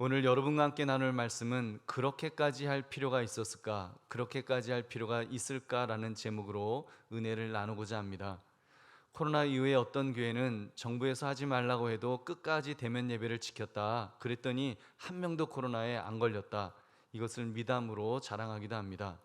오늘 여러분과 함께 나눌 말씀은 그렇게까지 할 필요가 있었을까? 그렇게까지 할 필요가 있을까라는 제목으로 은혜를 나누고자 합니다. 코로나 이후에 어떤 교회는 정부에서 하지 말라고 해도 끝까지 대면 예배를 지켰다. 그랬더니 한 명도 코로나에 안 걸렸다. 이것을 미담으로 자랑하기도 합니다.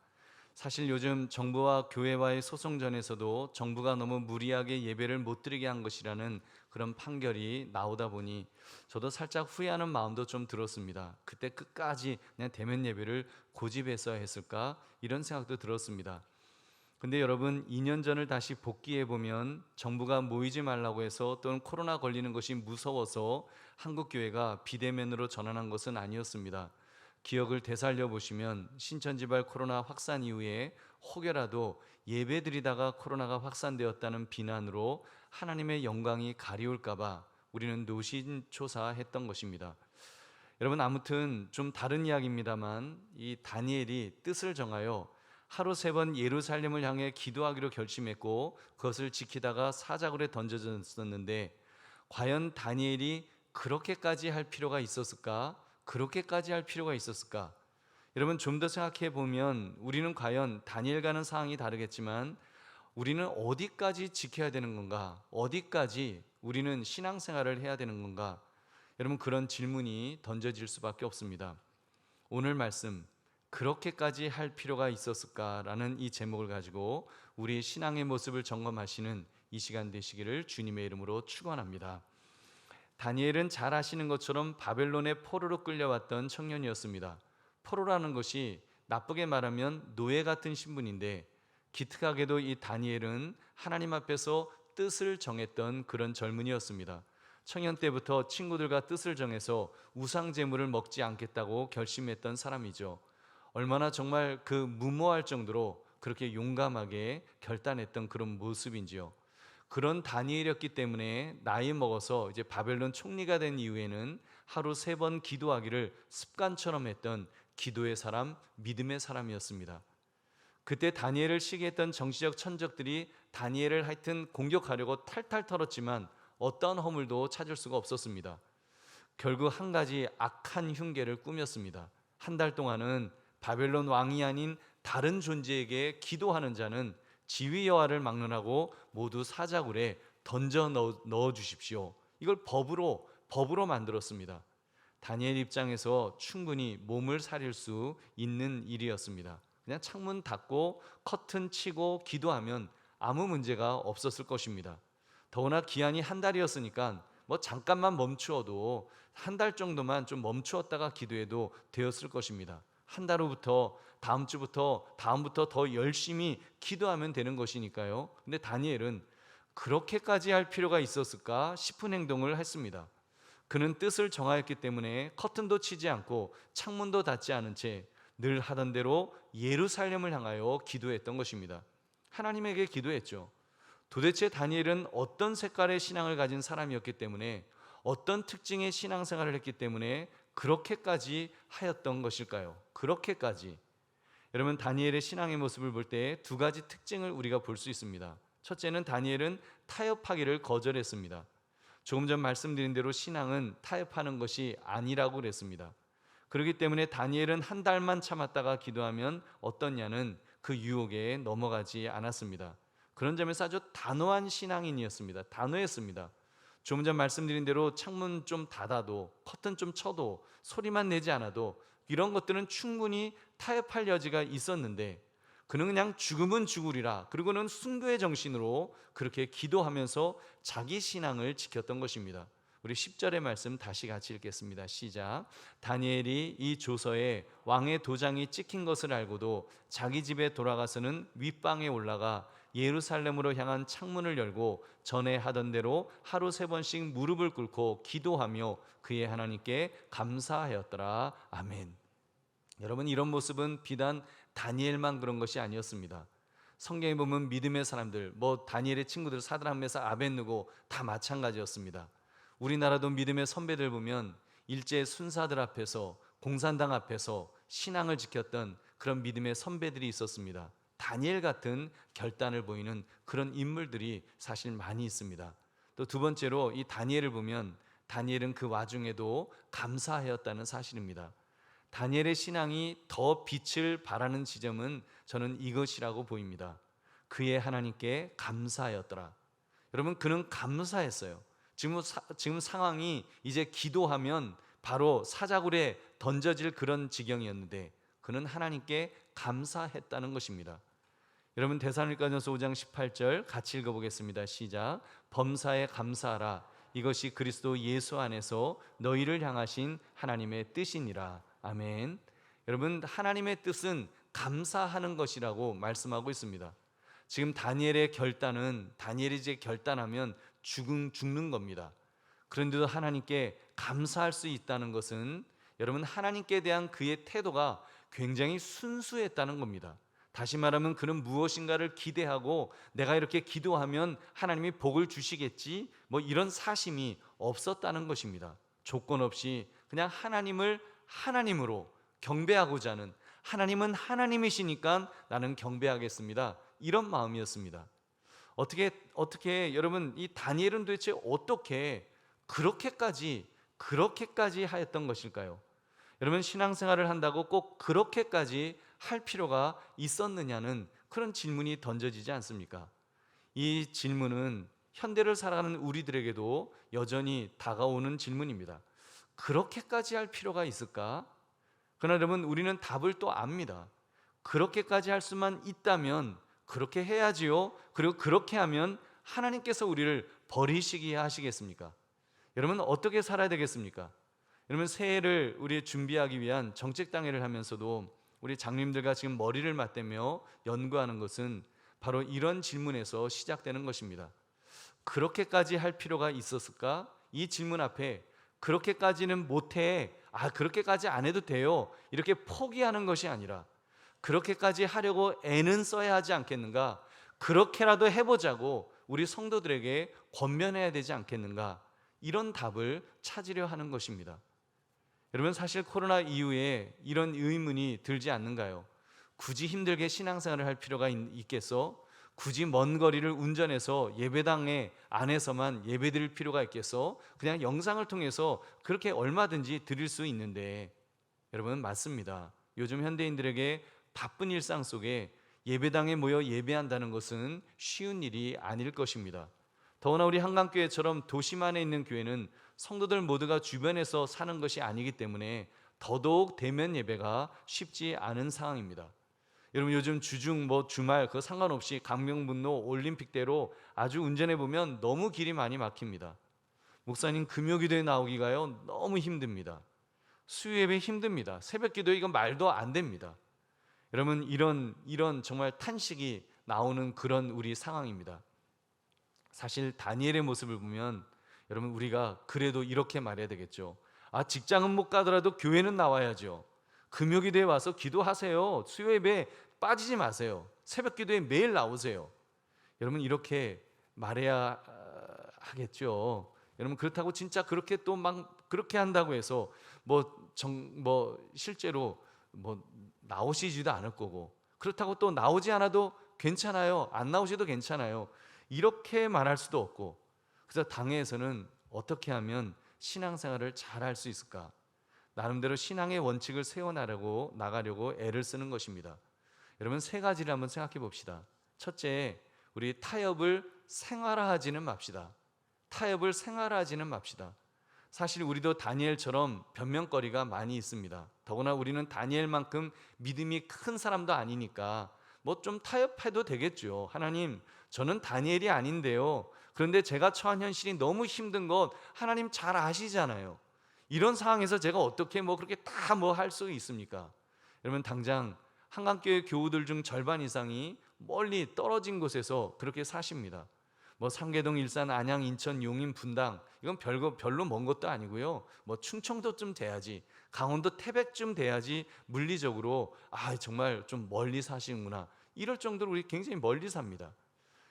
사실 요즘 정부와 교회와의 소송전에서도 정부가 너무 무리하게 예배를 못 드리게 한 것이라는 그런 판결이 나오다 보니 저도 살짝 후회하는 마음도 좀 들었습니다. 그때 끝까지 그냥 대면 예배를 고집했어야 했을까? 이런 생각도 들었습니다. 근데 여러분, 2년 전을 다시 복귀해 보면 정부가 모이지 말라고 해서 또는 코로나 걸리는 것이 무서워서 한국 교회가 비대면으로 전환한 것은 아니었습니다. 기억을 되살려 보시면 신천지발 코로나 확산 이후에 혹여라도 예배드리다가 코로나가 확산되었다는 비난으로 하나님의 영광이 가리울까봐 우리는 노심초사했던 것입니다. 여러분, 아무튼 좀 다른 이야기입니다만 이 다니엘이 뜻을 정하여 하루 3번 예루살렘을 향해 기도하기로 결심했고 그것을 지키다가 사자굴에 던져졌었는데 과연 다니엘이 그렇게까지 할 필요가 있었을까? 그렇게까지 할 필요가 있었을까? 여러분, 좀 더 생각해 보면 우리는 과연 다니엘과는 상황이 다르겠지만 우리는 어디까지 지켜야 되는 건가? 어디까지 우리는 신앙생활을 해야 되는 건가? 여러분, 그런 질문이 던져질 수밖에 없습니다. 오늘 말씀, 그렇게까지 할 필요가 있었을까라는 이 제목을 가지고 우리 신앙의 모습을 점검하시는 이 시간 되시기를 주님의 이름으로 축원합니다. 다니엘은 잘 아시는 것처럼 바벨론의 포로로 끌려왔던 청년이었습니다. 포로라는 것이 나쁘게 말하면 노예 같은 신분인데 기특하게도 이 다니엘은 하나님 앞에서 뜻을 정했던 그런 젊은이였습니다. 청년 때부터 친구들과 뜻을 정해서 우상 제물을 먹지 않겠다고 결심했던 사람이죠. 얼마나 정말 그 무모할 정도로 그렇게 용감하게 결단했던 그런 모습인지요. 그런 다니엘이었기 때문에 나이 먹어서 이제 바벨론 총리가 된 이후에는 하루 3번 기도하기를 습관처럼 했던 기도의 사람, 믿음의 사람이었습니다. 그때 다니엘을 시기했던 정치적 천적들이 다니엘을 하여튼 공격하려고 탈탈 털었지만 어떠한 허물도 찾을 수가 없었습니다. 결국 한 가지 악한 흉계를 꾸몄습니다. 한 달 동안은 바벨론 왕이 아닌 다른 존재에게 기도하는 자는 지위 여하를 막론하고 모두 사자굴에 던져 넣어 주십시오. 이걸 법으로 만들었습니다. 다니엘 입장에서 충분히 몸을 사릴 수 있는 일이었습니다. 그냥 창문 닫고 커튼 치고 기도하면 아무 문제가 없었을 것입니다. 더구나 기한이 한 달이었으니까 뭐 잠깐만 멈추어도 한 달 정도만 좀 멈추었다가 기도해도 되었을 것입니다. 한 달 후부터 다음부터 더 열심히 기도하면 되는 것이니까요. 근데 다니엘은 그렇게까지 할 필요가 있었을까 싶은 행동을 했습니다. 그는 뜻을 정하였기 때문에 커튼도 치지 않고 창문도 닫지 않은 채 늘 하던 대로 예루살렘을 향하여 기도했던 것입니다. 하나님에게 기도했죠. 도대체 다니엘은 어떤 색깔의 신앙을 가진 사람이었기 때문에, 어떤 특징의 신앙생활을 했기 때문에 그렇게까지 하였던 것일까요? 그렇게까지. 여러분, 다니엘의 신앙의 모습을 볼 때 2가지 특징을 우리가 볼 수 있습니다. 첫째는 다니엘은 타협하기를 거절했습니다. 조금 전 말씀드린 대로 신앙은 타협하는 것이 아니라고 그랬습니다. 그렇기 때문에 다니엘은 한 달만 참았다가 기도하면 어떻냐는 그 유혹에 넘어가지 않았습니다. 그런 점에서 아주 단호한 신앙인이었습니다. 단호했습니다. 조금 전 말씀드린 대로 창문 좀 닫아도, 커튼 좀 쳐도, 소리만 내지 않아도 이런 것들은 충분히 타협할 여지가 있었는데 그는 그냥 죽으면 죽으리라, 그리고는 순교의 정신으로 그렇게 기도하면서 자기 신앙을 지켰던 것입니다. 우리 10절의 말씀 다시 같이 읽겠습니다. 시작. 다니엘이 이 조서에 왕의 도장이 찍힌 것을 알고도 자기 집에 돌아가서는 윗방에 올라가 예루살렘으로 향한 창문을 열고 전에 하던 대로 하루 3번씩 무릎을 꿇고 기도하며 그의 하나님께 감사하였더라. 아멘. 여러분, 이런 모습은 비단 다니엘만 그런 것이 아니었습니다. 성경에 보면 믿음의 사람들, 다니엘의 친구들 사드락 메삭 아벳느고 다 마찬가지였습니다. 우리나라도 믿음의 선배들 보면 일제 순사들 앞에서, 공산당 앞에서 신앙을 지켰던 그런 믿음의 선배들이 있었습니다. 다니엘 같은 결단을 보이는 그런 인물들이 사실 많이 있습니다. 또 2번째로 이 다니엘을 보면 다니엘은 그 와중에도 감사하였다는 사실입니다. 다니엘의 신앙이 더 빛을 발하는 지점은 저는 이것이라고 보입니다. 그의 하나님께 감사하였더라. 여러분, 그는 감사했어요. 지금 상황이 이제 기도하면 바로 사자굴에 던져질 그런 지경이었는데 그는 하나님께 감사했다는 것입니다. 여러분, 데살로니가전서 5장 18절 같이 읽어보겠습니다. 시작. 범사에 감사하라. 이것이 그리스도 예수 안에서 너희를 향하신 하나님의 뜻이니라. 아멘. 여러분, 하나님의 뜻은 감사하는 것이라고 말씀하고 있습니다. 지금 다니엘의 결단은, 다니엘이 이제 결단하면 죽는 겁니다. 그런데도 하나님께 감사할 수 있다는 것은 여러분, 하나님께 대한 그의 태도가 굉장히 순수했다는 겁니다. 다시 말하면 그는 무엇인가를 기대하고 내가 이렇게 기도하면 하나님이 복을 주시겠지, 뭐 이런 사심이 없었다는 것입니다. 조건 없이 그냥 하나님을 하나님으로 경배하고자 하는, 하나님은 하나님이시니까 나는 경배하겠습니다, 이런 마음이었습니다. 어떻게 여러분, 이 다니엘은 도대체 어떻게 그렇게까지 하였던 것일까요? 여러분, 신앙생활을 한다고 꼭 그렇게까지 할 필요가 있었느냐는 그런 질문이 던져지지 않습니까? 이 질문은 현대를 살아가는 우리들에게도 여전히 다가오는 질문입니다. 그렇게까지 할 필요가 있을까? 그러나 여러분, 우리는 답을 또 압니다. 그렇게까지 할 수만 있다면 그렇게 해야지요. 그리고 그렇게 하면 하나님께서 우리를 버리시기 하시겠습니까? 여러분, 어떻게 살아야 되겠습니까? 여러분, 새해를 우리 준비하기 위한 정책당회를 하면서도 우리 장님들과 지금 머리를 맞대며 연구하는 것은 바로 이런 질문에서 시작되는 것입니다. 그렇게까지 할 필요가 있었을까? 이 질문 앞에 그렇게까지는 못해, 그렇게까지 안 해도 돼요, 이렇게 포기하는 것이 아니라 그렇게까지 하려고 애는 써야 하지 않겠는가? 그렇게라도 해보자고 우리 성도들에게 권면해야 되지 않겠는가? 이런 답을 찾으려 하는 것입니다. 여러분, 사실 코로나 이후에 이런 의문이 들지 않는가요? 굳이 힘들게 신앙생활을 할 필요가 있겠어? 굳이 먼 거리를 운전해서 예배당에 안에서만 예배드릴 필요가 있겠어? 그냥 영상을 통해서 그렇게 얼마든지 드릴 수 있는데, 여러분, 맞습니다. 요즘 현대인들에게 바쁜 일상 속에 예배당에 모여 예배한다는 것은 쉬운 일이 아닐 것입니다. 더구나 우리 한강교회처럼 도심 안에 있는 교회는 성도들 모두가 주변에서 사는 것이 아니기 때문에 더더욱 대면 예배가 쉽지 않은 상황입니다. 여러분, 요즘 주중 주말 그거 상관없이 강명분로 올림픽대로 아주 운전해 보면 너무 길이 많이 막힙니다. 목사님, 금요기도에 나오기가요 너무 힘듭니다. 수요예배 힘듭니다. 새벽기도 이건 말도 안 됩니다. 여러분, 이런 정말 탄식이 나오는 그런 우리 상황입니다. 사실 다니엘의 모습을 보면 여러분, 우리가 그래도 이렇게 말해야 되겠죠. 직장은 못 가더라도 교회는 나와야죠. 금요기도에 와서 기도하세요. 수요예배 빠지지 마세요. 새벽기도에 매일 나오세요. 여러분, 이렇게 말해야 하겠죠. 여러분, 그렇다고 진짜 그렇게 또 막 그렇게 한다고 해서 실제로 나오시지도 않을 거고, 그렇다고 또 나오지 않아도 괜찮아요, 안 나오셔도 괜찮아요, 이렇게 말할 수도 없고, 그래서 당회에서는 어떻게 하면 신앙생활을 잘 할 수 있을까? 나름대로 신앙의 원칙을 나가려고 애를 쓰는 것입니다. 여러분, 세 가지를 한번 생각해 봅시다. 첫째, 우리 타협을 생활화하지는 맙시다. 타협을 생활화하지는 맙시다. 사실 우리도 다니엘처럼 변명거리가 많이 있습니다. 더구나 우리는 다니엘만큼 믿음이 큰 사람도 아니니까 좀 타협해도 되겠죠. 하나님, 저는 다니엘이 아닌데요, 그런데 제가 처한 현실이 너무 힘든 것 하나님 잘 아시잖아요. 이런 상황에서 제가 어떻게 그렇게 다 할 수 있습니까? 여러분, 당장 한강교회 교우들 중 절반 이상이 멀리 떨어진 곳에서 그렇게 사십니다. 상계동, 일산, 안양, 인천, 용인, 분당, 이건 별로 먼 것도 아니고요. 충청도쯤 돼야지, 강원도 태백쯤 돼야지 물리적으로 정말 좀 멀리 사시는구나, 이럴 정도로 우리 굉장히 멀리 삽니다.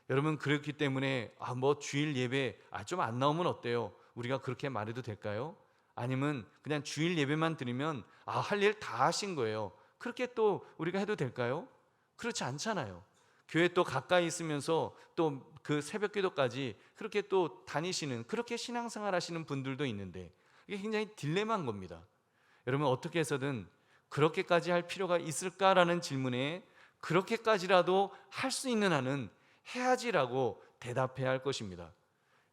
여러분, 그렇기 때문에 주일 예배 좀 안 나오면 어때요? 우리가 그렇게 말해도 될까요? 아니면 그냥 주일 예배만 드리면 할 일 다 하신 거예요, 그렇게 또 우리가 해도 될까요? 그렇지 않잖아요. 교회 또 가까이 있으면서 또 그 새벽 기도까지 그렇게 또 다니시는, 그렇게 신앙생활 하시는 분들도 있는데, 이게 굉장히 딜레마인 겁니다. 여러분, 어떻게 해서든 그렇게까지 할 필요가 있을까라는 질문에 그렇게까지라도 할 수 있는 한은 해야지라고 대답해야 할 것입니다.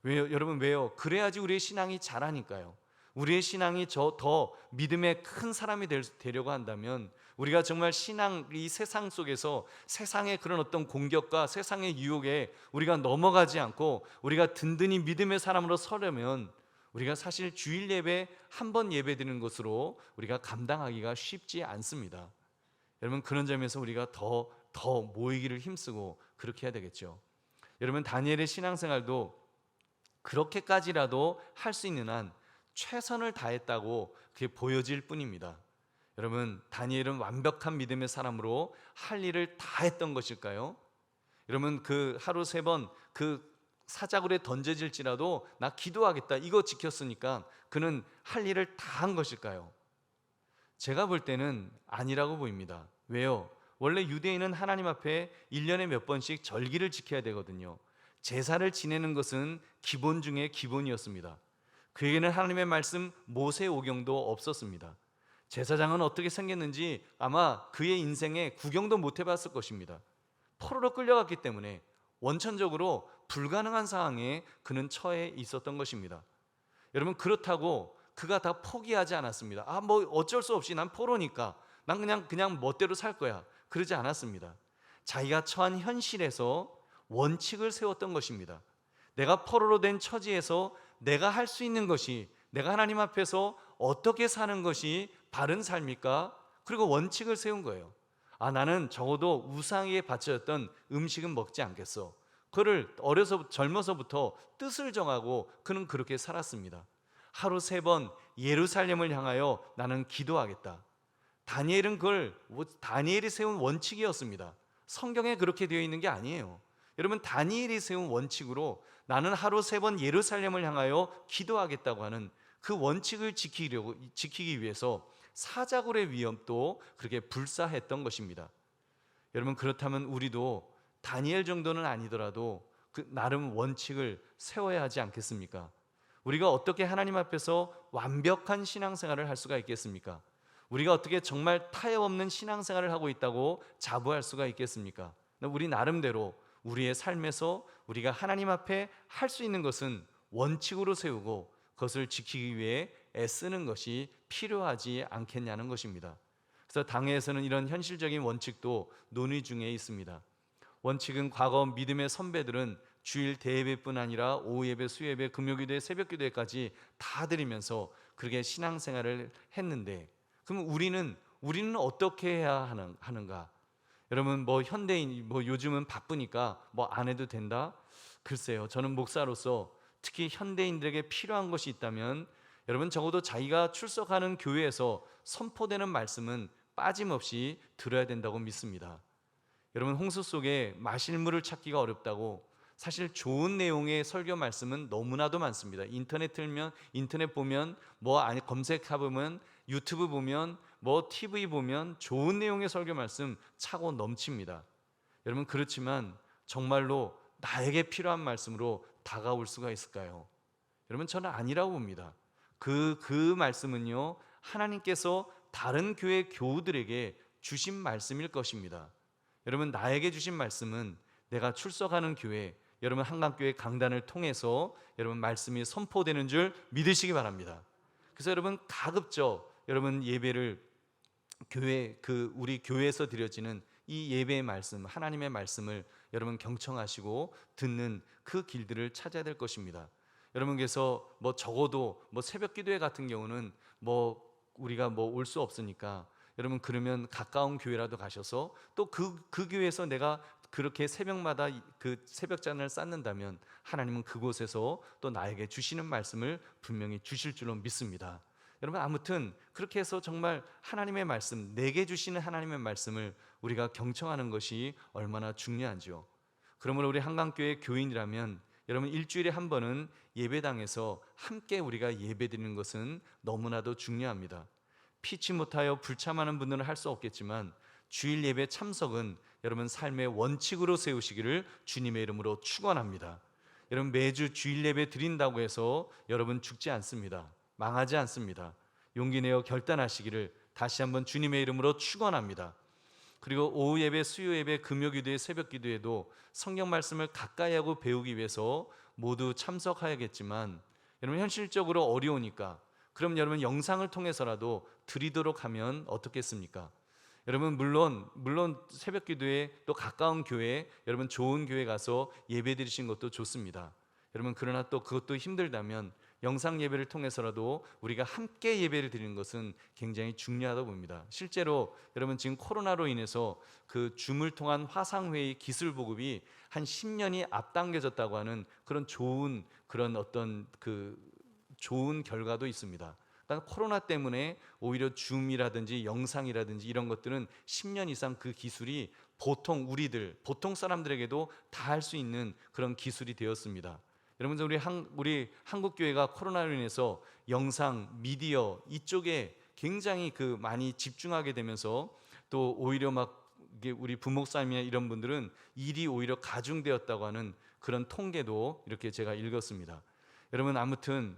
왜요? 여러분, 왜요? 그래야지 우리의 신앙이 자라니까요. 우리의 신앙이 더 믿음의 큰 사람이 되려고 한다면, 우리가 정말 신앙, 이 세상 속에서 세상의 그런 어떤 공격과 세상의 유혹에 우리가 넘어가지 않고 우리가 든든히 믿음의 사람으로 서려면, 우리가 사실 주일 예배 한 번 예배 드리는 것으로 우리가 감당하기가 쉽지 않습니다. 여러분, 그런 점에서 우리가 더 모이기를 힘쓰고 그렇게 해야 되겠죠. 여러분, 다니엘의 신앙생활도 그렇게까지라도 할 수 있는 한 최선을 다했다고 그게 보여질 뿐입니다. 여러분, 다니엘은 완벽한 믿음의 사람으로 할 일을 다 했던 것일까요? 여러분, 그 하루 3번 그 사자굴에 던져질지라도 나 기도하겠다, 이거 지켰으니까 그는 할 일을 다 한 것일까요? 제가 볼 때는 아니라고 보입니다. 왜요? 원래 유대인은 하나님 앞에 1년에 몇 번씩 절기를 지켜야 되거든요. 제사를 지내는 것은 기본 중에 기본이었습니다. 그에게는 하나님의 말씀 모세오경도 없었습니다. 제사장은 어떻게 생겼는지 아마 그의 인생에 구경도 못 해봤을 것입니다. 포로로 끌려갔기 때문에 원천적으로 불가능한 상황에 그는 처해 있었던 것입니다. 여러분, 그렇다고 그가 다 포기하지 않았습니다. 뭐 어쩔 수 없이 난 포로니까 난 그냥 멋대로 살 거야, 그러지 않았습니다. 자기가 처한 현실에서 원칙을 세웠던 것입니다. 내가 포로로 된 처지에서 내가 할 수 있는 것이, 내가 하나님 앞에서 어떻게 사는 것이 바른 삶일까? 그리고 원칙을 세운 거예요. 나는 적어도 우상에게 바쳐졌던 음식은 먹지 않겠어. 그를 젊어서부터 뜻을 정하고 그는 그렇게 살았습니다. 하루 3번 예루살렘을 향하여 나는 기도하겠다. 다니엘은 그걸 다니엘이 세운 원칙이었습니다. 성경에 그렇게 되어 있는 게 아니에요. 여러분, 다니엘이 세운 원칙으로 나는 하루 3번 예루살렘을 향하여 기도하겠다고 하는 그 원칙을 지키기 위해서 사자굴의 위험도 그렇게 불사했던 것입니다. 여러분, 그렇다면 우리도 다니엘 정도는 아니더라도 그 나름 원칙을 세워야 하지 않겠습니까? 우리가 어떻게 하나님 앞에서 완벽한 신앙생활을 할 수가 있겠습니까? 우리가 어떻게 정말 타협 없는 신앙생활을 하고 있다고 자부할 수가 있겠습니까? 우리 나름대로 우리의 삶에서 우리가 하나님 앞에 할 수 있는 것은 원칙으로 세우고 그것을 지키기 위해 애쓰는 것이 필요하지 않겠냐는 것입니다. 그래서 당회에서는 이런 현실적인 원칙도 논의 중에 있습니다. 원칙은 과거 믿음의 선배들은 주일 대예배뿐 아니라 오후 예배, 수요예배, 금요기도회, 새벽기도회까지 다 드리면서 그렇게 신앙생활을 했는데, 그럼 우리는 어떻게 해야 하는가? 여러분, 현대인 요즘은 바쁘니까 안 해도 된다? 글쎄요, 저는 목사로서 특히 현대인들에게 필요한 것이 있다면, 여러분, 적어도 자기가 출석하는 교회에서 선포되는 말씀은 빠짐없이 들어야 된다고 믿습니다. 여러분, 홍수 속에 마실 물을 찾기가 어렵다고, 사실 좋은 내용의 설교 말씀은 너무나도 많습니다. 인터넷 보면, 검색해보면, 유튜브 보면, TV 보면 좋은 내용의 설교 말씀 차고 넘칩니다. 여러분, 그렇지만 정말로 나에게 필요한 말씀으로 다가올 수가 있을까요? 여러분, 저는 아니라고 봅니다. 그 말씀은요, 하나님께서 다른 교회 교우들에게 주신 말씀일 것입니다. 여러분, 나에게 주신 말씀은 내가 출석하는 교회, 여러분 한강교회 강단을 통해서 여러분 말씀이 선포되는 줄 믿으시기 바랍니다. 그래서 여러분, 가급적 여러분 예배를 우리 교회에서 드려지는 이 예배의 말씀, 하나님의 말씀을 여러분 경청하시고 듣는 그 길들을 찾아야 될 것입니다. 여러분, 그래서 적어도 새벽 기도회 같은 경우는 우리가 올 수 없으니까, 여러분, 그러면 가까운 교회라도 가셔서 또 그 교회에서 내가 그렇게 새벽마다 그 새벽잔을 쌓는다면 하나님은 그곳에서 또 나에게 주시는 말씀을 분명히 주실 줄로 믿습니다. 여러분, 아무튼 그렇게 해서 정말 하나님의 말씀, 내게 주시는 하나님의 말씀을 우리가 경청하는 것이 얼마나 중요한지요. 그러므로 우리 한강교회 교인이라면 여러분, 일주일에 한 번은 예배당에서 함께 우리가 예배드리는 것은 너무나도 중요합니다. 피치 못하여 불참하는 분들은 할 수 없겠지만 주일 예배 참석은 여러분 삶의 원칙으로 세우시기를 주님의 이름으로 축원합니다. 여러분 매주 주일 예배 드린다고 해서 여러분 죽지 않습니다. 망하지 않습니다. 용기 내어 결단하시기를 다시 한번 주님의 이름으로 축원합니다. 그리고 오후 예배, 수요 예배, 금요 기도회, 새벽 기도회도 성경 말씀을 가까이 하고 배우기 위해서 모두 참석해야겠지만 여러분 현실적으로 어려우니까 그럼 여러분 영상을 통해서라도 드리도록 하면 어떻겠습니까? 여러분 물론 새벽 기도회 또 가까운 교회, 여러분 좋은 교회 가서 예배 드리신 것도 좋습니다. 여러분 그러나 또 그것도 힘들다면 영상 예배를 통해서라도 우리가 함께 예배를 드리는 것은 굉장히 중요하다고 봅니다. 실제로 여러분 지금 코로나로 인해서 그 줌을 통한 화상회의 기술 보급이 한 10년이 앞당겨졌다고 하는 그런 좋은 결과도 있습니다. 그러니까 코로나 때문에 오히려 줌이라든지 영상이라든지 이런 것들은 10년 이상 그 기술이 보통 사람들에게도 다 할 수 있는 그런 기술이 되었습니다. 여러분 우리 한국 교회가 코로나로 인해서 영상, 미디어 이쪽에 굉장히 많이 집중하게 되면서 또 오히려 우리 부목사님이나 이런 분들은 일이 오히려 가중되었다고 하는 그런 통계도 이렇게 제가 읽었습니다. 여러분 아무튼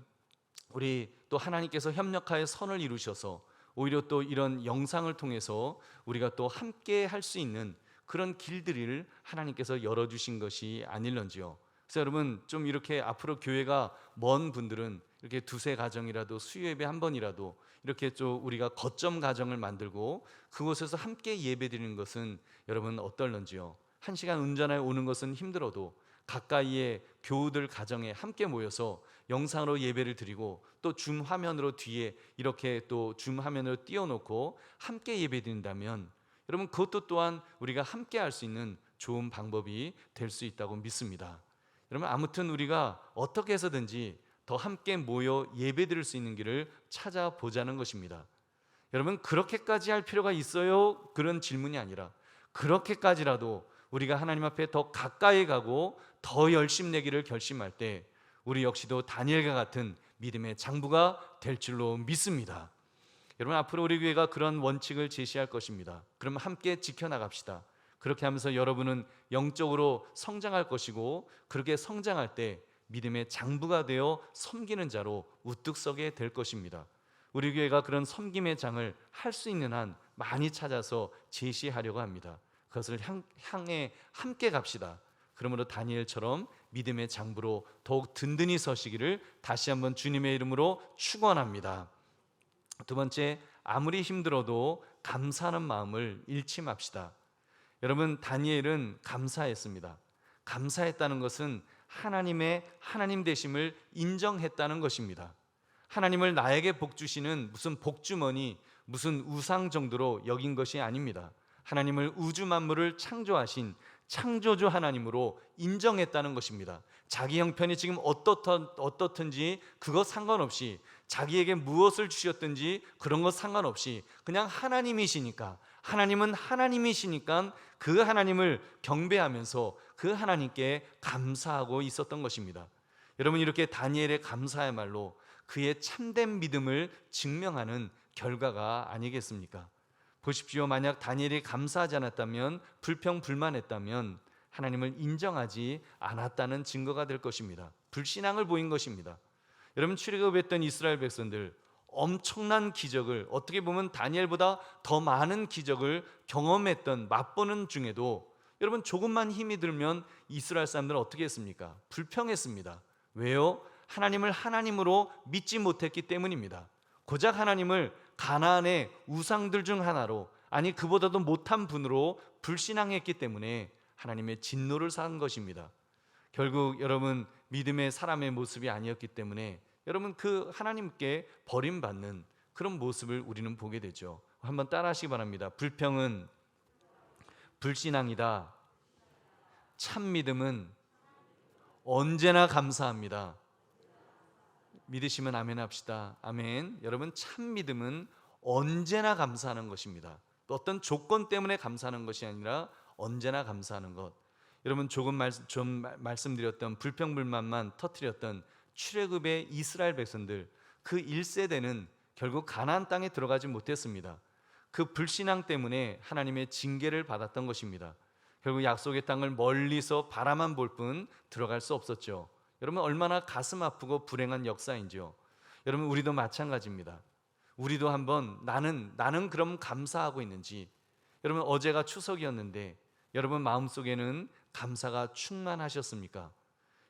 우리 또 하나님께서 협력하여 선을 이루셔서 오히려 또 이런 영상을 통해서 우리가 또 함께 할 수 있는 그런 길들을 하나님께서 열어주신 것이 아닐런지요. 그래서 여러분 좀 이렇게 앞으로 교회가 먼 분들은 이렇게 두세 가정이라도 수요 예배 한 번이라도 이렇게 좀 우리가 거점 가정을 만들고 그곳에서 함께 예배 드리는 것은 여러분 어떨런지요. 1시간 운전하여 오는 것은 힘들어도 가까이에 교우들 가정에 함께 모여서 영상으로 예배를 드리고 또 줌 화면으로 뒤에 이렇게 또 줌 화면으로 띄워놓고 함께 예배 드린다면 여러분 그것도 또한 우리가 함께 할 수 있는 좋은 방법이 될 수 있다고 믿습니다. 여러분 아무튼 우리가 어떻게 해서든지 더 함께 모여 예배 드릴 수 있는 길을 찾아보자는 것입니다. 여러분 그렇게까지 할 필요가 있어요? 그런 질문이 아니라 그렇게까지라도 우리가 하나님 앞에 더 가까이 가고 더 열심 내기를 결심할 때 우리 역시도 다니엘과 같은 믿음의 장부가 될 줄로 믿습니다. 여러분 앞으로 우리 교회가 그런 원칙을 제시할 것입니다. 그럼 함께 지켜나갑시다. 그렇게 하면서 여러분은 영적으로 성장할 것이고 그렇게 성장할 때 믿음의 장부가 되어 섬기는 자로 우뚝 서게 될 것입니다. 우리 교회가 그런 섬김의 장을 할 수 있는 한 많이 찾아서 제시하려고 합니다. 그것을 향해 함께 갑시다. 그러므로 다니엘처럼 믿음의 장부로 더욱 든든히 서시기를 다시 한번 주님의 이름으로 축원합니다. 두 번째, 아무리 힘들어도 감사하는 마음을 잃지 맙시다. 여러분 다니엘은 감사했습니다. 감사했다는 것은 하나님의 하나님 되심을 인정했다는 것입니다. 하나님을 나에게 복 주시는 무슨 복주머니, 무슨 우상 정도로 여긴 것이 아닙니다. 하나님을 우주 만물을 창조하신 창조주 하나님으로 인정했다는 것입니다. 자기 형편이 지금 어떻든지 그것 상관없이, 자기에게 무엇을 주셨든지 그런 것 상관없이 그냥 하나님이시니까, 하나님은 하나님이시니까 그 하나님을 경배하면서 그 하나님께 감사하고 있었던 것입니다. 여러분 이렇게 다니엘의 감사야말로 그의 참된 믿음을 증명하는 결과가 아니겠습니까? 보십시오. 만약 다니엘이 감사하지 않았다면, 불평불만했다면 하나님을 인정하지 않았다는 증거가 될 것입니다. 불신앙을 보인 것입니다. 여러분 출애굽했던 이스라엘 백성들 엄청난 기적을, 어떻게 보면 다니엘보다 더 많은 기적을 경험했던, 맛보는 중에도 여러분 조금만 힘이 들면 이스라엘 사람들은 어떻게 했습니까? 불평했습니다. 왜요? 하나님을 하나님으로 믿지 못했기 때문입니다. 고작 하나님을 가나안의 우상들 중 하나로, 아니 그보다도 못한 분으로 불신앙했기 때문에 하나님의 진노를 산 것입니다. 결국 여러분 믿음의 사람의 모습이 아니었기 때문에 여러분 그 하나님께 버림받는 그런 모습을 우리는 보게 되죠. 한번 따라하시기 바랍니다. 불평은 불신앙이다. 참 믿음은 언제나 감사합니다. 믿으시면 아멘 합시다. 아멘. 여러분 참 믿음은 언제나 감사하는 것입니다. 어떤 조건 때문에 감사하는 것이 아니라 언제나 감사하는 것. 여러분 좀 말씀드렸던 불평불만만 터뜨렸던 출애굽의 이스라엘 백성들, 그 1세대는 결국 가나안 땅에 들어가지 못했습니다. 그 불신앙 때문에 하나님의 징계를 받았던 것입니다. 결국 약속의 땅을 멀리서 바라만 볼 뿐 들어갈 수 없었죠. 여러분, 얼마나 가슴 아프고 불행한 역사인지요. 여러분, 우리도 마찬가지입니다. 우리도 한번 나는 그럼 감사하고 있는지. 여러분, 어제가 추석이었는데 여러분 마음속에는 감사가 충만하셨습니까?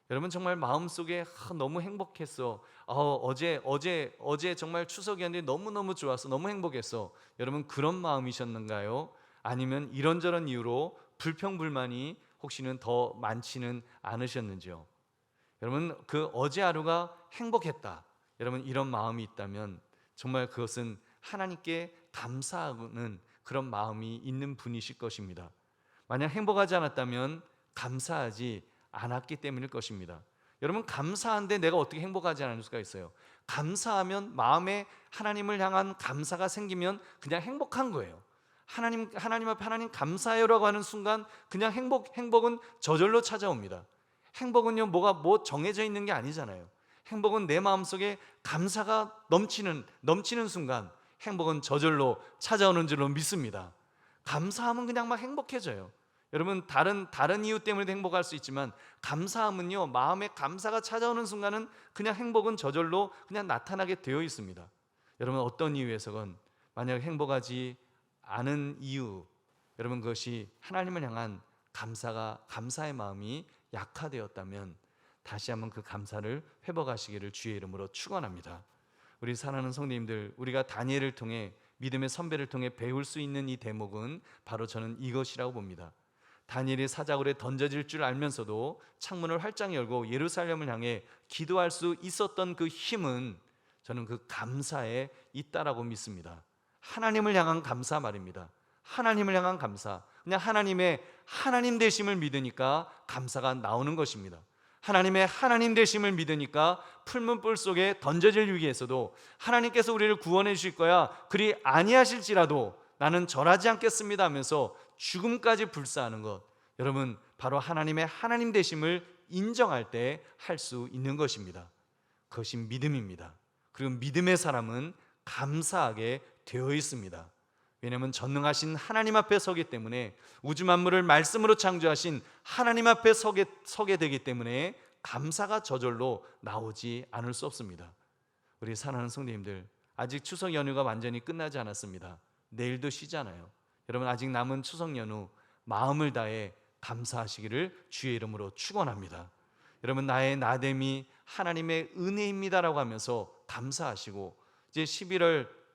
여러분, 정말 마음속에 너무 행복했어. 어제 정말 추석이었는데 너무너무 좋았어. 너무 행복했어. 여러분, 그런 마음이셨는가요? 아니면 이런저런 이유로 불평불만이 혹시는 더 많지는 않으셨는지요? 여러분, 그 어제 하루가 행복했다, 여러분 이런 마음이 있다면 정말 그것은 하나님께 감사하는 그런 마음이 있는 분이실 것입니다. 만약 행복하지 않았다면 감사하지 않았기 때문일 것입니다. 여러분, 감사한데 내가 어떻게 행복하지 않을 수가 있어요? 감사하면 마음에 하나님을 향한 감사가 생기면 그냥 행복한 거예요. 하나님 앞에 하나님 감사해요라고 하는 순간 그냥 행복은 저절로 찾아옵니다. 행복은요, 뭐 정해져 있는 게 아니잖아요. 행복은 내 마음속에 감사가 넘치는 순간 행복은 저절로 찾아오는 줄로 믿습니다. 감사하면 그냥 막 행복해져요. 여러분, 다른 이유 때문에도 행복할 수 있지만 감사함은요, 마음에 감사가 찾아오는 순간은 그냥 행복은 저절로 그냥 나타나게 되어 있습니다. 여러분, 어떤 이유에서건 만약 행복하지 않은 이유, 여러분 그것이 하나님을 향한 감사의 마음이 약화되었다면 다시 한번 그 감사를 회복하시기를 주의 이름으로 축원합니다. 우리 사랑하는 성도님들, 우리가 다니엘을 통해 믿음의 선배를 통해 배울 수 있는 이 대목은 바로 저는 이것이라고 봅니다. 다니엘이 사자굴에 던져질 줄 알면서도 창문을 활짝 열고 예루살렘을 향해 기도할 수 있었던 그 힘은 저는 그 감사에 있다라고 믿습니다. 하나님을 향한 감사 말입니다. 하나님을 향한 감사, 그냥 하나님 되심을 믿으니까 감사가 나오는 것입니다. 하나님의 하나님 되심을 믿으니까 풀문불 속에 던져질 위기에서도 하나님께서 우리를 구원해 주실 거야, 그리 아니하실지라도 나는 절하지 않겠습니다 하면서 죽음까지 불사하는 것, 여러분 바로 하나님의 하나님 되심을 인정할 때 할 수 있는 것입니다. 그것이 믿음입니다. 그리고 믿음의 사람은 감사하게 되어 있습니다. 왜냐하면 전능하신 하나님 앞에 서기 때문에, 우주 만물을 말씀으로 창조하신 하나님 앞에 서게 되기 때문에 감사가 저절로 나오지 않을 수 없습니다. 우리 사랑하는 성도님들, 아직 추석 연휴가 완전히 끝나지 않았습니다. 내일도 쉬잖아요. 여러분, 아직 남은 추석 연휴 마음을 다해 감사하시기를 주의 이름으로 축원합니다. 여러분, 나의 나됨이 하나님의 은혜입니다라고 하면서 감사하시고, 이제 11월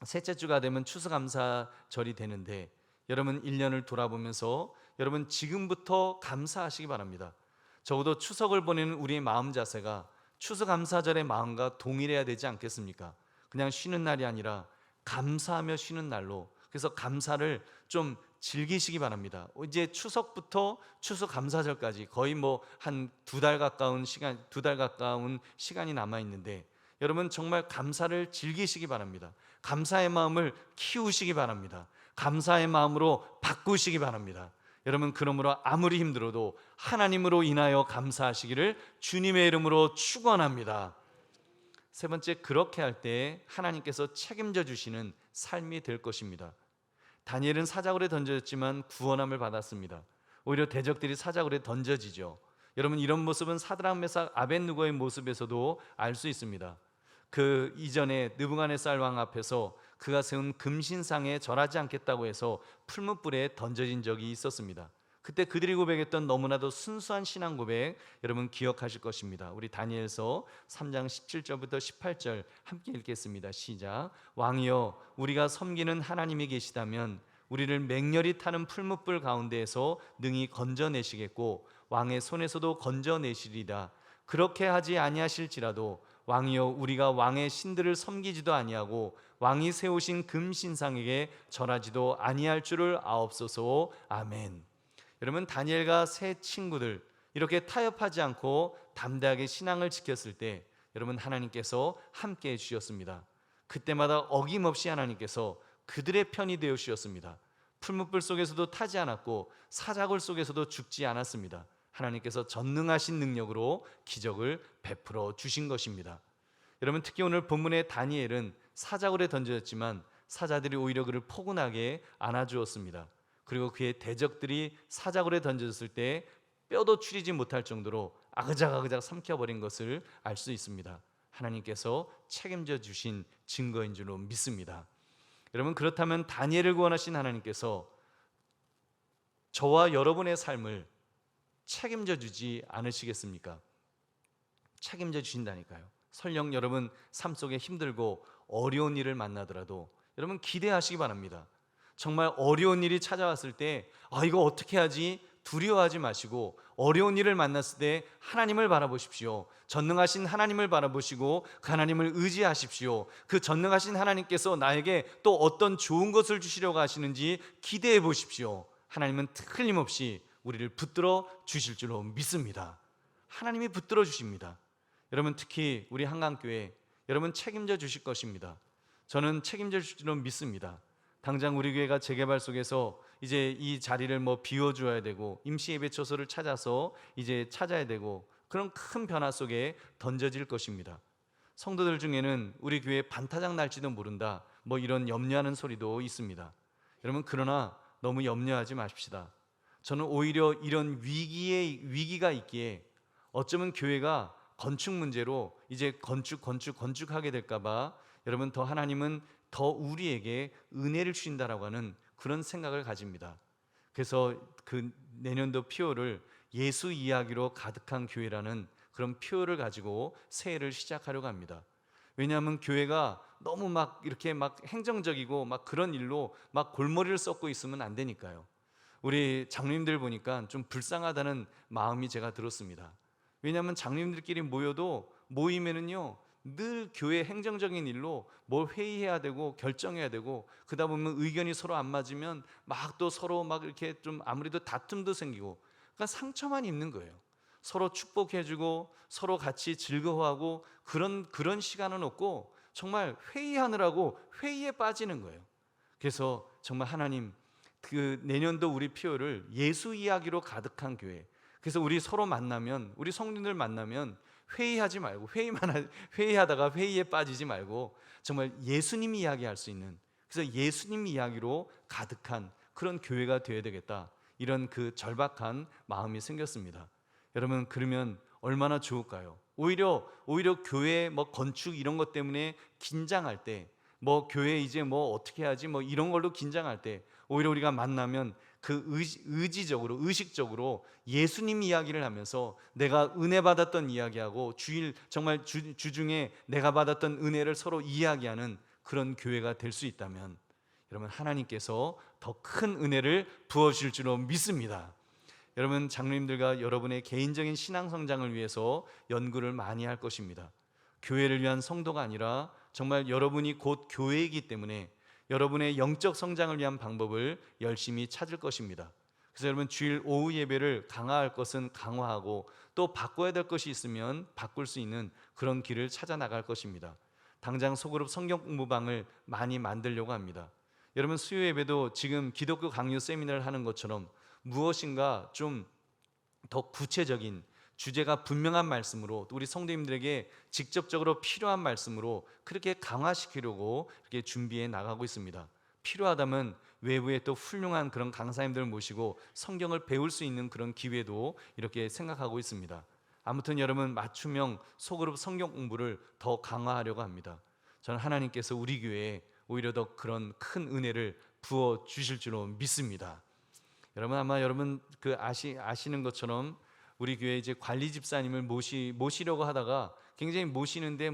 셋째 주가 되면 추수감사절이 되는데, 여러분 1년을 돌아보면서 여러분 지금부터 감사하시기 바랍니다. 적어도 추석을 보내는 우리의 마음 자세가 추수감사절의 마음과 동일해야 되지 않겠습니까? 그냥 쉬는 날이 아니라 감사하며 쉬는 날로, 그래서 감사를 좀 즐기시기 바랍니다. 이제 추석부터 추수감사절까지 거의 한 2달 가까운 시간이 남아 있는데, 여러분 정말 감사를 즐기시기 바랍니다. 감사의 마음을 키우시기 바랍니다. 감사의 마음으로 바꾸시기 바랍니다. 여러분, 그러므로 아무리 힘들어도 하나님으로 인하여 감사하시기를 주님의 이름으로 축원합니다. 세 번째, 그렇게 할 때 하나님께서 책임져 주시는 삶이 될 것입니다. 다니엘은 사자굴에 던져졌지만 구원함을 받았습니다. 오히려 대적들이 사자굴에 던져지죠. 여러분, 이런 모습은 사드락 메삭 아벳느고의 모습에서도 알 수 있습니다. 그 이전에 느부갓네살 왕 앞에서 그가 세운 금신상에 절하지 않겠다고 해서 풀무불에 던져진 적이 있었습니다. 그때 그들이 고백했던 너무나도 순수한 신앙 고백, 여러분 기억하실 것입니다. 우리 다니엘서 3장 17절부터 18절 함께 읽겠습니다. 시작. 왕이여, 우리가 섬기는 하나님이 계시다면 우리를 맹렬히 타는 풀무불 가운데에서 능히 건져내시겠고 왕의 손에서도 건져내시리다. 그렇게 하지 아니하실지라도 왕이여, 우리가 왕의 신들을 섬기지도 아니하고 왕이 세우신 금신상에게 절하지도 아니할 줄을 아옵소서. 아멘. 여러분, 다니엘과 세 친구들 이렇게 타협하지 않고 담대하게 신앙을 지켰을 때 여러분 하나님께서 함께 해주셨습니다. 그때마다 어김없이 하나님께서 그들의 편이 되어 주셨습니다. 풀무불 속에서도 타지 않았고 사자굴 속에서도 죽지 않았습니다. 하나님께서 전능하신 능력으로 기적을 베풀어 주신 것입니다. 여러분, 특히 오늘 본문의 다니엘은 사자굴에 던져졌지만 사자들이 오히려 그를 포근하게 안아주었습니다. 그리고 그의 대적들이 사자굴에 던졌을 때 뼈도 추리지 못할 정도로 아그작아그작 삼켜버린 것을 알 수 있습니다. 하나님께서 책임져 주신 증거인 줄로 믿습니다. 여러분, 그렇다면 다니엘을 구원하신 하나님께서 저와 여러분의 삶을 책임져 주지 않으시겠습니까? 책임져 주신다니까요. 설령 여러분 삶 속에 힘들고 어려운 일을 만나더라도 여러분 기대하시기 바랍니다. 정말 어려운 일이 찾아왔을 때 이거 어떻게 하지? 두려워하지 마시고 어려운 일을 만났을 때 하나님을 바라보십시오. 전능하신 하나님을 바라보시고 그 하나님을 의지하십시오. 그 전능하신 하나님께서 나에게 또 어떤 좋은 것을 주시려고 하시는지 기대해 보십시오. 하나님은 틀림없이 우리를 붙들어 주실 줄로 믿습니다. 하나님이 붙들어 주십니다. 여러분, 특히 우리 한강교회 여러분 책임져 주실 것입니다. 저는 책임져 주실 줄로 믿습니다. 당장 우리 교회가 재개발 속에서 이제 이 자리를 비워줘야 되고 임시 예배처소를 찾아서 이제 찾아야 되고 그런 큰 변화 속에 던져질 것입니다. 성도들 중에는 우리 교회 반타작 날지도 모른다 이런 염려하는 소리도 있습니다. 여러분, 그러나 너무 염려하지 마십시다. 저는 오히려 이런 위기가 있기에 어쩌면 교회가 건축 문제로 이제 건축하게 될까봐 여러분 더 하나님은 더 우리에게 은혜를 주신다라고 하는 그런 생각을 가집니다. 그래서 그 내년도 표어를 예수 이야기로 가득한 교회라는 그런 표어를 가지고 새해를 시작하려고 합니다. 왜냐하면 교회가 너무 이렇게 행정적이고 그런 일로 골머리를 썩고 있으면 안 되니까요. 우리 장로님들 보니까 좀 불쌍하다는 마음이 제가 들었습니다. 왜냐하면 장로님들끼리 모여도 모이면은요 늘 교회 행정적인 일로 회의해야 되고 결정해야 되고 그러다 보면 의견이 서로 안 맞으면 또 서로 이렇게 좀 아무래도 다툼도 생기고 그러니까 상처만 입는 거예요. 서로 축복해주고 서로 같이 즐거워하고 그런 시간은 없고 정말 회의하느라고 회의에 빠지는 거예요. 그래서 정말 하나님 그 내년도 우리 표어를 예수 이야기로 가득한 교회. 그래서 우리 서로 만나면 우리 성도들 만나면 회의하지 말고 회의하다가 회의에 빠지지 말고 정말 예수님 이야기할 수 있는, 그래서 예수님 이야기로 가득한 그런 교회가 되어야 되겠다, 이런 그 절박한 마음이 생겼습니다. 여러분, 그러면 얼마나 좋을까요? 오히려 교회 건축 이런 것 때문에 긴장할 때 교회 이제 어떻게 하지 이런 걸로 긴장할 때 오히려 우리가 만나면 그 의식적으로 예수님 이야기를 하면서 내가 은혜 받았던 이야기하고 정말 주중에 내가 받았던 은혜를 서로 이야기하는 그런 교회가 될 수 있다면 여러분, 하나님께서 더 큰 은혜를 부어주실 줄로 믿습니다. 여러분, 장로님들과 여러분의 개인적인 신앙 성장을 위해서 연구를 많이 할 것입니다. 교회를 위한 성도가 아니라 정말 여러분이 곧 교회이기 때문에 여러분의 영적 성장을 위한 방법을 열심히 찾을 것입니다. 그래서 여러분, 주일 오후 예배를 강화할 것은 강화하고 또 바꿔야 될 것이 있으면 바꿀 수 있는 그런 길을 찾아 나갈 것입니다. 당장 소그룹 성경 공부방을 많이 만들려고 합니다. 여러분, 수요 예배도 지금 기독교 강요 세미나를 하는 것처럼 무엇인가 좀 더 구체적인 주제가 분명한 말씀으로 또 우리 성도님들에게 직접적으로 필요한 말씀으로 그렇게 강화시키려고 이렇게 준비해 나가고 있습니다. 필요하다면 외부에 또 훌륭한 그런 강사님들 모시고 성경을 배울 수 있는 그런 기회도 이렇게 생각하고 있습니다. 아무튼 여러분, 맞춤형 소그룹 성경 공부를 더 강화하려고 합니다. 저는 하나님께서 우리 교회에 오히려 더 그런 큰 은혜를 부어 주실 줄로 믿습니다. 여러분, 아마 여러분 아시는 것처럼 우리 교회 이제 관리 집사님을 모시려고 하다가 굉장히 모시는데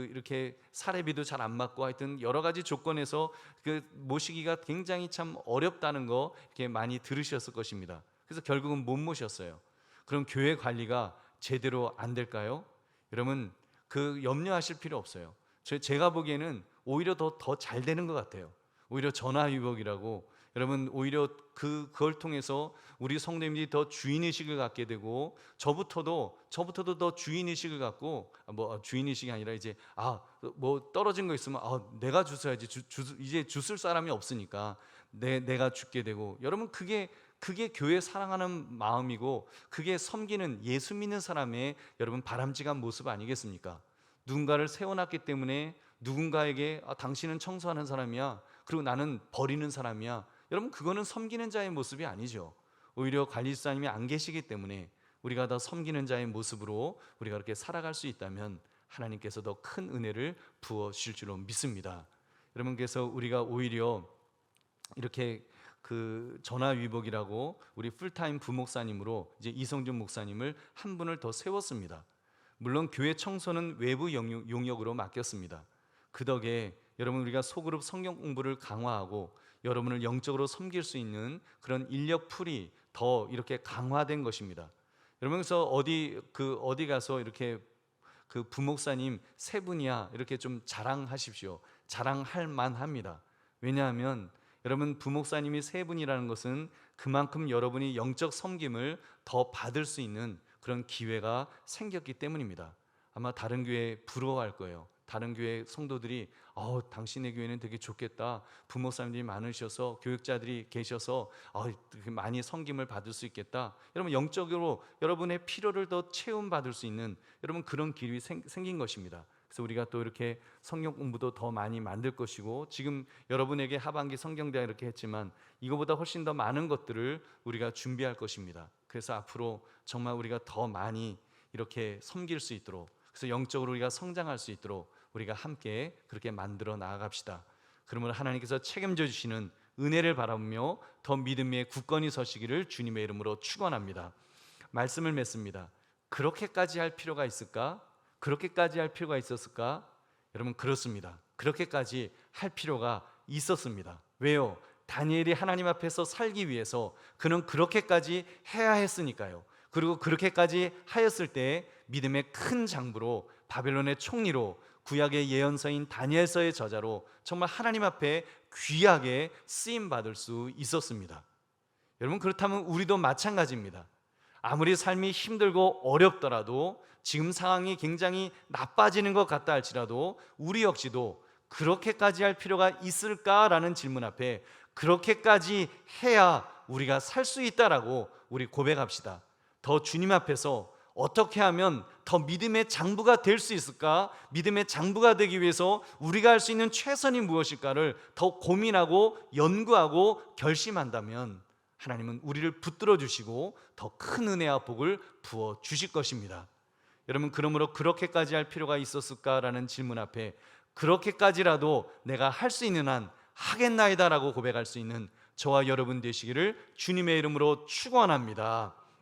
이렇게 사례비도 잘 안 맞고 하여튼 여러 가지 조건에서 그 모시기가 굉장히 참 어렵다는 거 이렇게 많이 들으셨을 것입니다. 그래서 결국은 못 모셨어요. 그럼 교회 관리가 제대로 안 될까요? 여러분, 그 염려하실 필요 없어요. 제가 보기에는 오히려 더 잘 되는 것 같아요. 오히려 전화위복이라고, 여러분, 오히려 그걸 통해서 우리 성도님들이 더 주인의식을 갖게 되고 저부터도 더 주인의식을 갖고 주인의식이 아니라 이제 떨어진 거 있으면 내가 주워야지, 이제 주술 사람이 없으니까 내가 죽게 되고, 여러분, 그게 교회 사랑하는 마음이고 그게 섬기는 예수 믿는 사람의 여러분 바람직한 모습 아니겠습니까? 누군가를 세워놨기 때문에 누군가에게 당신은 청소하는 사람이야, 그리고 나는 버리는 사람이야, 여러분, 그거는 섬기는 자의 모습이 아니죠. 오히려 관리사님이 안 계시기 때문에 우리가 더 섬기는 자의 모습으로 우리가 그렇게 살아갈 수 있다면 하나님께서 더 큰 은혜를 부어 주실 줄로 믿습니다. 여러분, 그래서 우리가 오히려 이렇게 그 전화위복이라고 우리 풀타임 부목사님으로 이제 이성준 목사님을 한 분을 더 세웠습니다. 물론 교회 청소는 외부 용역으로 맡겼습니다. 그 덕에 여러분, 우리가 소그룹 성경 공부를 강화하고 여러분을 영적으로 섬길 수 있는 그런 인력풀이 더 이렇게 강화된 것입니다. 여러분, 그래서 어디 가서 이렇게 그 부목사님 세 분이야 이렇게 좀 자랑하십시오. 자랑할 만합니다. 왜냐하면 여러분, 부목사님이 세 분이라는 것은 그만큼 여러분이 영적 섬김을 더 받을 수 있는 그런 기회가 생겼기 때문입니다. 아마 다른 교회 부러워할 거예요. 다른 교회 성도들이 당신의 교회는 되게 좋겠다. 부목사님들이 많으셔서 교육자들이 계셔서 많이 섬김을 받을 수 있겠다. 여러분, 영적으로 여러분의 필요를 더 체험받을 수 있는 여러분 그런 길이 생긴 것입니다. 그래서 우리가 또 이렇게 성경 공부도 더 많이 만들 것이고, 지금 여러분에게 하반기 성경대학 이렇게 했지만 이거보다 훨씬 더 많은 것들을 우리가 준비할 것입니다. 그래서 앞으로 정말 우리가 더 많이 이렇게 섬길 수 있도록, 그래서 영적으로 우리가 성장할 수 있도록 우리가 함께 그렇게 만들어 나아갑시다. 그러면 하나님께서 책임져 주시는 은혜를 바라보며 더 믿음의 굳건히 서시기를 주님의 이름으로 축원합니다. 말씀을 맺습니다. 그렇게까지 할 필요가 있을까? 그렇게까지 할 필요가 있었을까? 여러분, 그렇습니다. 그렇게까지 할 필요가 있었습니다. 왜요? 다니엘이 하나님 앞에서 살기 위해서 그는 그렇게까지 해야 했으니까요. 그리고 그렇게까지 하였을 때 믿음의 큰 장부로, 바벨론의 총리로, 구약의 예언서인 다니엘서의 저자로 정말 하나님 앞에 귀하게 쓰임받을 수 있었습니다. 여러분, 그렇다면 우리도 마찬가지입니다. 아무리 삶이 힘들고 어렵더라도, 지금 상황이 굉장히 나빠지는 것 같다 할지라도 우리 역시도 그렇게까지 할 필요가 있을까라는 질문 앞에 그렇게까지 해야 우리가 살 수 있다라고 우리 고백합시다. 더 주님 앞에서 어떻게 하면 더 믿음의 장부가 될 수 있을까? 믿음의 장부가 되기 위해서 우리가 할 수 있는 최선이 무엇일까를 더 고민하고 연구하고 결심한다면 하나님은 우리를 붙들어 주시고 더 큰 은혜와 복을 부어 주실 것입니다. 여러분, 그러므로 그렇게까지 할 필요가 있었을까라는 질문 앞에 그렇게까지라도 내가 할 수 있는 한 하겠나이다라고 고백할 수 있는 저와 여러분 되시기를 주님의 이름으로 축원합니다.